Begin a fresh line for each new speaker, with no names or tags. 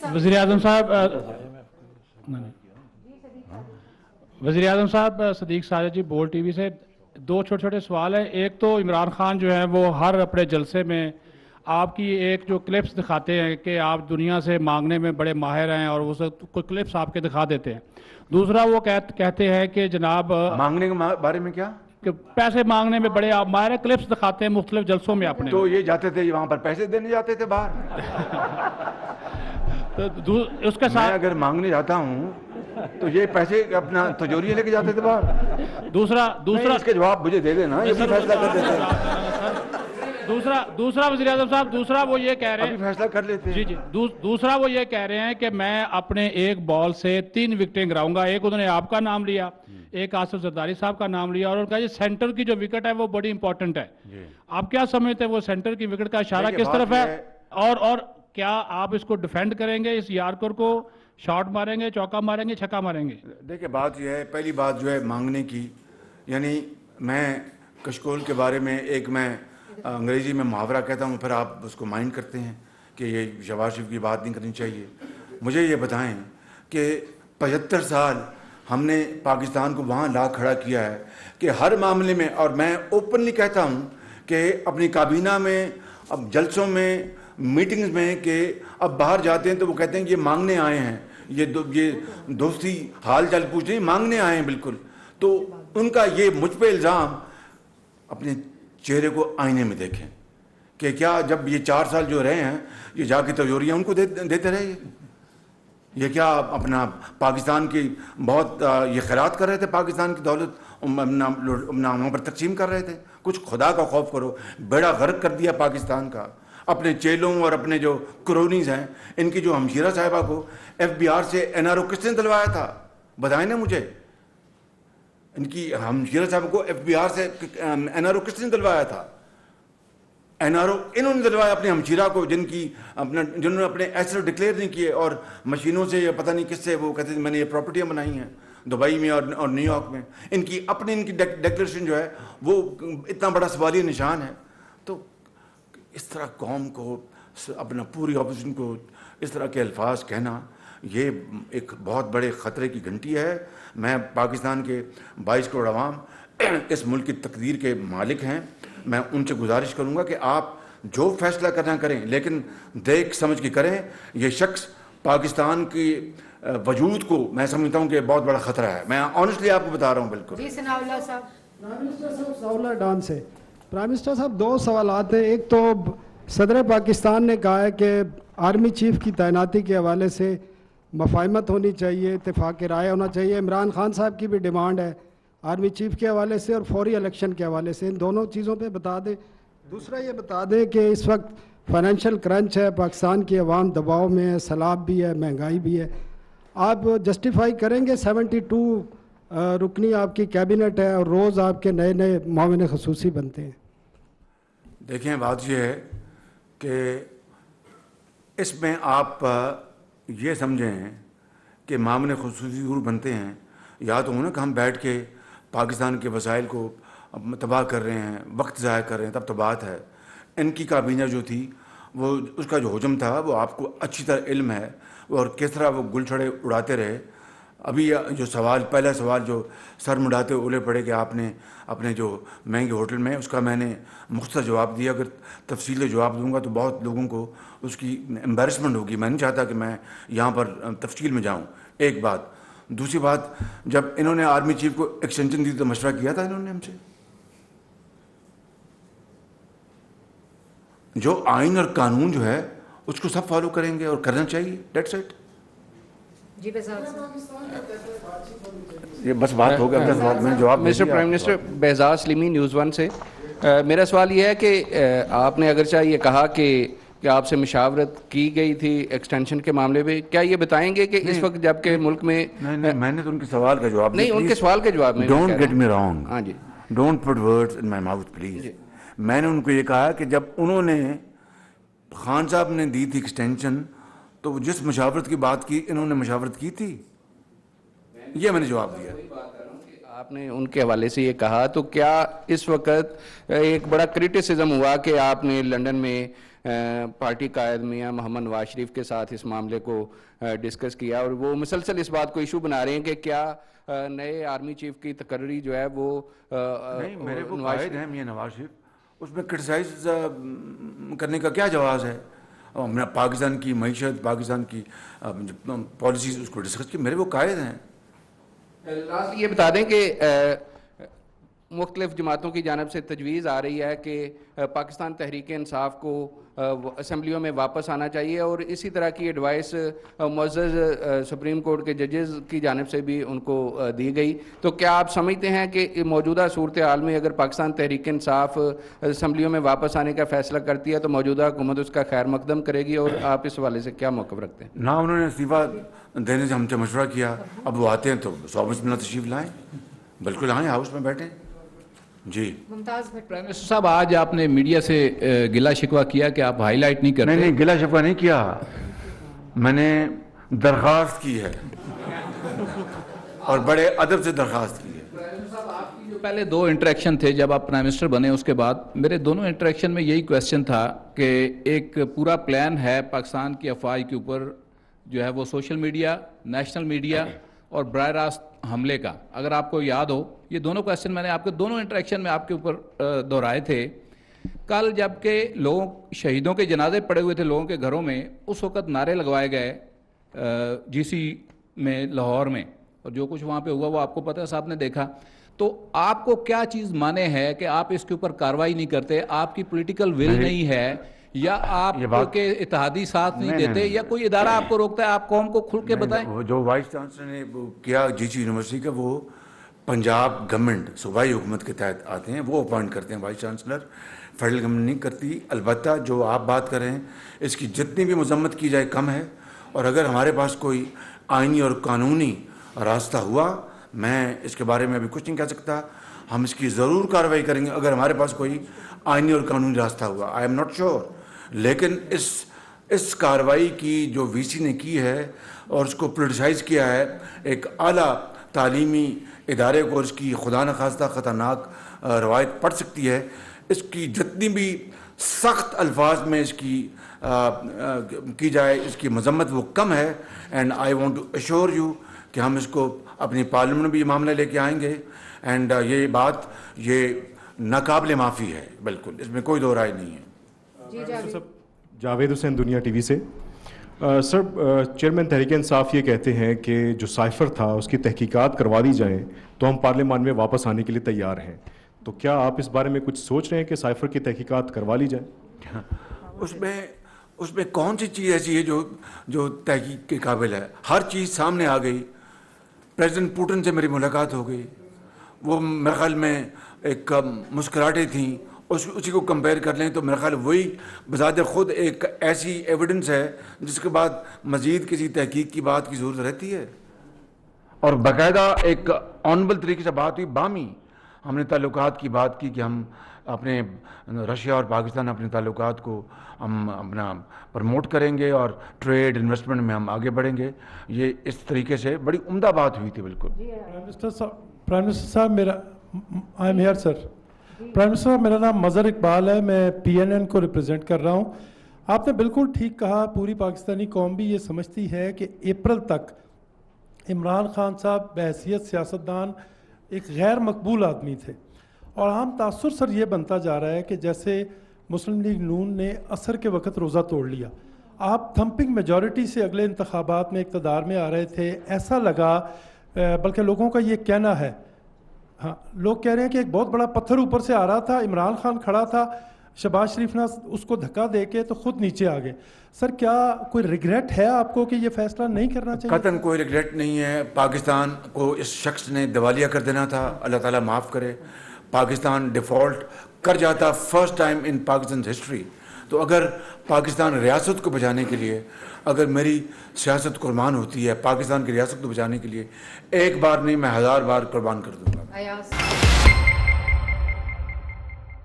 वज़ीर आज़म साहब सदीक साजिद जी बोल टीवी से दो छोटे छोटे सवाल है। एक तो इमरान खान जो है वो हर अपने जलसे में आपकी एक जो क्लिप्स दिखाते हैं कि आप दुनिया से मांगने में बड़े माहिर हैं और वो कोई क्लिप्स आपके दिखा देते हैं। दूसरा वो कहते हैं कि जनाब
मांगने के बारे में क्या
कि पैसे मांगने में बड़े आप माहिर, क्लिप्स दिखाते हैं मुख्तलिफ जलसों में अपने।
तो ये जाते थे वहां पर पैसे देने जाते थे बाहर।
तो उसके साथ
मैं अगर मांगने जाता हूँ तो ये पैसे अपना तिजोरी लेके जाते थे बाहर।
दूसरा
इसके जवाब मुझे दे देना, ये भी फैसला कर देते हैं।
दूसरा वज़ीर आज़म साहब, दूसरा वो ये कह रहे हैं,
अभी फैसला कर लेते हैं।
जी दूसरा वो ये कह रहे हैं कि मैं अपने एक बॉल से 3 विकेटें गिराऊंगा। एक उन्होंने आपका नाम लिया, एक आसिफ जरदारी साहब का नाम लिया और उनका ये सेंटर की जो विकेट है वो बड़ी इंपॉर्टेंट है। आप क्या समझते हैं वो सेंटर की विकेट का इशारा किस तरफ है और क्या आप इसको डिफेंड करेंगे, इस यारकर को शॉट मारेंगे, चौका मारेंगे, छक्का मारेंगे?
देखिए बात यह है, पहली बात जो है मांगने की, यानी मैं कशकोल के बारे में एक मैं अंग्रेजी में मुहावरा कहता हूँ, फिर आप उसको माइंड करते हैं कि ये शहबाज शरीफ की बात नहीं करनी चाहिए। मुझे ये बताएं कि 75 साल हमने पाकिस्तान को वहाँ ला खड़ा किया है कि हर मामले में, और मैं ओपनली कहता हूँ कि अपनी काबीना में, अब जलसों में, मीटिंग्स में, कि अब बाहर जाते हैं तो वो कहते हैं कि ये मांगने आए हैं, ये दोस्ती हाल चाल पूछने मांगने आए हैं बिल्कुल। तो उनका ये मुझ पे इल्ज़ाम, अपने चेहरे को आईने में देखें कि क्या जब ये 4 साल जो रहे हैं ये जाके तिजोरियाँ उनको देते रहे। ये क्या अपना पाकिस्तान की बहुत ये खैरात कर रहे थे, पाकिस्तान की दौलत वहाँ पर तकसीम कर रहे थे। कुछ खुदा का खौफ करो, बेड़ा गर्क कर दिया पाकिस्तान का। अपने चेलों और अपने जो क्रोनीज हैं, इनकी जो हमशीरा साहिबा को FBR से NRO किसने दिलवाया था, बताएं ना मुझे। इनकी हमशीरा साहिबा को FBR से NRO किसने दिलवाया था? NRO इन्होंने दिलवाया अपने हमशीरा को, जिन्होंने अपने एसेट डिक्लेयर नहीं किए और मशीनों से या पता नहीं किससे वो कहते थे मैंने ये प्रॉपर्टियाँ बनाई हैं दुबई में और न्यूयॉर्क में। इनकी डिक्लेरेशन जो है वो इतना बड़ा सवालिया निशान है। तो इस तरह कौम को, अपना पूरी ऑपोजिशन को इस तरह के अल्फाज कहना, ये एक बहुत बड़े ख़तरे की घंटी है। मैं पाकिस्तान के 22 करोड़ अवाम इस मुल्क की तकदीर के मालिक हैं। मैं उनसे गुजारिश करूंगा कि आप जो फैसला करना करें, लेकिन देख समझ के करें। ये शख्स पाकिस्तान की वजूद को मैं समझता हूँ कि बहुत बड़ा ख़तरा है। मैं ऑनेस्टली आपको बता रहा हूँ। बिल्कुल
जी सनाउल्लाह साहब।
प्राइम मिनिस्टर साहब, सनाउल्लाह डान से। प्राइम मिनिस्टर साहब, 2 सवालात हैं। एक तो सदर पाकिस्तान ने कहा है कि आर्मी चीफ की तैनाती के हवाले से मफाहमत होनी चाहिए, इत्तेफाक राय होना चाहिए। इमरान खान साहब की भी डिमांड है आर्मी चीफ के हवाले से और फौरी इलेक्शन के हवाले से। इन दोनों चीज़ों पे बता दें। दूसरा ये बता दें कि इस वक्त फाइनेंशियल क्रंच है, पाकिस्तान की अवाम दबाव में है, सैलाब भी है, महंगाई भी है। आप जस्टिफाई करेंगे 72 रुकनी आपकी कैबिनेट है और रोज़ आपके नए नए मुआविन खसूसी बनते हैं?
देखें, बात यह है कि इसमें आप ये समझें कि मामले खसूसी ज़रूर बनते हैं, या तो होना कि हम बैठ के पाकिस्तान के वसाइल को तबाह कर रहे हैं, वक्त ज़ाया कर रहे हैं, तब तो बात है। इनकी काबीना जो थी वो, उसका जो हुजम था वो आपको अच्छी तरह इल्म है, और किस तरह वो गुलछड़े उड़ाते रहे। अभी जो सवाल, पहला सवाल जो सर मुड़ाते ओले पड़े कि आपने अपने जो महंगे होटल में, उसका मैंने मुख्तसर जवाब दिया। अगर तफसील जवाब दूंगा तो बहुत लोगों को उसकी एम्बैरसमेंट होगी। मैं नहीं चाहता कि मैं यहाँ पर तफसील में जाऊँ। एक बात। दूसरी बात, जब इन्होंने आर्मी चीफ को एक्सटेंशन दी तो मशवरा किया था इन्होंने हमसे। जो आइन और कानून जो है उसको सब फॉलो करेंगे और करना चाहिए। That's it.
जी
ये बस बात हो गया। मैंने जवाब
मिस्टर प्राइम मिनिस्टर, बेहजाज सलीमी, न्यूज़ 1 से। मेरा सवाल ये है कि आपने अगरचा ये कहा कि आपसे मशावरत की गई थी एक्सटेंशन के मामले में, क्या ये बताएंगे कि इस वक्त जबकि मुल्क में
नहीं, मैंने तो उनके सवाल का जवाब
नहीं, उनके सवाल के जवाब में
डोंट गेट मी रॉन्ग।
हाँ जी,
don't put words in my mouth please. मैंने उनको ये कहा कि जब उन्होंने, खान साहब ने दी थी एक्सटेंशन, तो जिस मशावरत की बात की, इन्होंने मशावरत की थी, ये मैंने जवाब दिया।
आपने उनके हवाले से ये कहा, तो क्या इस वक्त एक बड़ा क्रिटिसिज्म हुआ कि आपने लंदन में پارٹی قائد میاں محمد نواز شریف کے ساتھ اس معاملے کو ڈسکس کیا، اور وہ مسلسل اس بات کو ایشو بنا رہے ہیں کہ کیا نئے آرمی چیف کی تقرری جو ہے وہ
نہیں، میرے وہ قائد ہیں میاں نواز شریف، اس میں کرٹیسائز کرنے کا کیا جواز ہے؟ پاکستان کی معیشت، پاکستان کی پالیسیز اس کو ڈسکس کی، میرے وہ قائد ہیں۔
لاسٹ یہ بتا دیں کہ مختلف جماعتوں کی جانب سے تجویز آ رہی ہے کہ پاکستان تحریک انصاف کو اسمبلیوں میں واپس آنا چاہیے، اور اسی طرح کی ایڈوائس معزز سپریم کورٹ کے ججز کی جانب سے بھی ان کو دی گئی۔ تو کیا آپ سمجھتے ہیں کہ موجودہ صورتحال میں اگر پاکستان تحریک انصاف اسمبلیوں میں واپس آنے کا فیصلہ کرتی ہے تو موجودہ حکومت اس کا خیر مقدم کرے گی، اور آپ اس حوالے سے کیا موقف رکھتے ہیں؟
نہ انہوں نے استعفیٰ دینے سے ہم سے مشورہ کیا، اب وہ آتے ہیں تو صحبت میں تشریف لائیں، بالکل آئیں، ہاؤس میں بیٹھیں۔ جی
ممتاز بھٹ۔
پرائم منسٹر صاحب، آج آپ نے میڈیا سے گلہ شکوہ کیا کہ آپ ہائی لائٹ نہیں کرتے۔
نہیں، گلہ شکوہ نہیں کیا، میں نے درخواست کی ہے اور بڑے ادب سے درخواست کی ہے۔
پرائم منسٹر صاحب، آپ کی جو پہلے 2 انٹریکشن تھے جب آپ پرائم منسٹر بنے، اس کے بعد میرے دونوں انٹریکشن میں یہی کویسچن تھا کہ ایک پورا پلان ہے پاکستان کی افواج کے اوپر جو ہے وہ سوشل میڈیا، نیشنل میڈیا اور براہ راست حملے کا، اگر آپ کو یاد ہو یہ دونوں کویسچن میں نے آپ کے دونوں انٹریکشن میں آپ کے اوپر دہرائے تھے۔ کل جب کہ لوگوں شہیدوں کے جنازے پڑے ہوئے تھے لوگوں کے گھروں میں، اس وقت نعرے لگوائے گئے جی سی میں، لاہور میں، اور جو کچھ وہاں پہ ہوا وہ آپ کو پتہ ہے، صاحب نے دیکھا۔ تو آپ کو کیا چیز مانے ہے کہ آپ اس کے اوپر کارروائی نہیں کرتے؟ آپ کی پولیٹیکل ول نہیں ہے، یا آپ کے اتحادی ساتھ نہیں دیتے، یا کوئی ادارہ آپ کو روکتا ہے؟ آپ قوم کو کھل کے بتائیں۔
جو وائس چانسلر نے کیا جی سی یونیورسٹی کا، وہ پنجاب گورنمنٹ صوبائی حکومت کے تحت آتے ہیں، وہ اپوائنٹ کرتے ہیں وائس چانسلر، فیڈرل گورنمنٹ نہیں کرتی۔ البتہ جو آپ بات کر رہے ہیں اس کی جتنی بھی مذمت کی جائے کم ہے، اور اگر ہمارے پاس کوئی آئینی اور قانونی راستہ ہوا، میں اس کے بارے میں ابھی کچھ نہیں کہہ سکتا، ہم اس کی ضرور کارروائی کریں گے اگر ہمارے پاس کوئی آئینی اور قانونی راستہ ہوا، آئی ایم ناٹ شیور۔ لیکن اس کارروائی کی جو وی سی نے کی ہے اور اس کو پولیٹیسائز کیا ہے ایک اعلیٰ تعلیمی ادارے کو، اور اس کی خدا نخواستہ خطرناک روایت پڑ سکتی ہے، اس کی جتنی بھی سخت الفاظ میں اس کی جائے اس کی مذمت وہ کم ہے۔ And I want to assure you کہ ہم اس کو اپنی پارلیمنٹ میں بھی یہ معاملہ لے کے آئیں گے، اینڈ یہ بات یہ ناقابل معافی ہے، بالکل اس میں کوئی دو رائے نہیں ہے۔
جاوید حسین، دنیا ٹی وی سے۔ سر، چیئرمین تحریک انصاف یہ کہتے ہیں کہ جو سائفر تھا اس کی تحقیقات کروا دی جائیں تو ہم پارلیمان میں واپس آنے کے لیے تیار ہیں، تو کیا آپ اس بارے میں کچھ سوچ رہے ہیں کہ سائفر کی تحقیقات کروا لی جائیں؟
اس میں کون سی چیز ایسی ہے جو تحقیق کے قابل ہے؟ ہر چیز سامنے آ گئی، پریزیڈنٹ پوٹن سے میری ملاقات ہو گئی، وہ میرے خیال میں ایک مسکراہٹیں تھیں، اسی کو کمپیئر کر لیں تو میرا خیال وہی بذات خود ایک ایسی ایویڈنس ہے جس کے بعد مزید کسی تحقیق کی بات کی ضرورت رہتی ہے۔ اور باقاعدہ ایک آنریبل طریقے سے بات ہوئی، باہمی ہم نے تعلقات کی بات کی کہ ہم اپنے رشیا اور پاکستان اپنے تعلقات کو ہم اپنا پروموٹ کریں گے اور ٹریڈ انویسٹمنٹ میں ہم آگے بڑھیں گے، یہ اس طریقے سے بڑی عمدہ بات ہوئی تھی۔ بالکل
پرائم منسٹر صاحب، I am here sir. Prime minister صاحب، میرا نام مظہر اقبال ہے، میں پی این این کو ریپرزینٹ کر رہا ہوں۔ آپ نے بالکل ٹھیک کہا، پوری پاکستانی قوم بھی یہ سمجھتی ہے کہ اپریل تک عمران خان صاحب بحیثیت سیاستدان ایک غیر مقبول آدمی تھے، اور عام تاثر سر یہ بنتا جا رہا ہے کہ جیسے مسلم لیگ نون نے عصر کے وقت روزہ توڑ لیا، آپ تھمپنگ میجورٹی سے اگلے انتخابات میں اقتدار میں آ رہے تھے، ایسا لگا، بلکہ لوگوں کا یہ کہنا ہے، ہاں لوگ کہہ رہے ہیں کہ ایک بہت بڑا پتھر اوپر سے آ رہا تھا، عمران خان کھڑا تھا، شہباز شریف نے اس کو دھکا دے کے تو خود نیچے آ گئے۔ سر کیا کوئی ریگریٹ ہے آپ کو کہ یہ فیصلہ نہیں کرنا چاہیے؟
قطعاً کوئی ریگریٹ نہیں ہے، پاکستان کو اس شخص نے دیوالیہ کر دینا تھا، اللہ تعالیٰ معاف کرے، پاکستان ڈیفالٹ کر جاتا فرسٹ ٹائم ان پاکستان ہسٹری۔ تو اگر پاکستان ریاست کو بچانے کے لیے، اگر میری سیاست قربان ہوتی ہے پاکستان کی ریاست کو بچانے کے لیے، ایک بار نہیں میں 1000 بار قربان کر دوں گا۔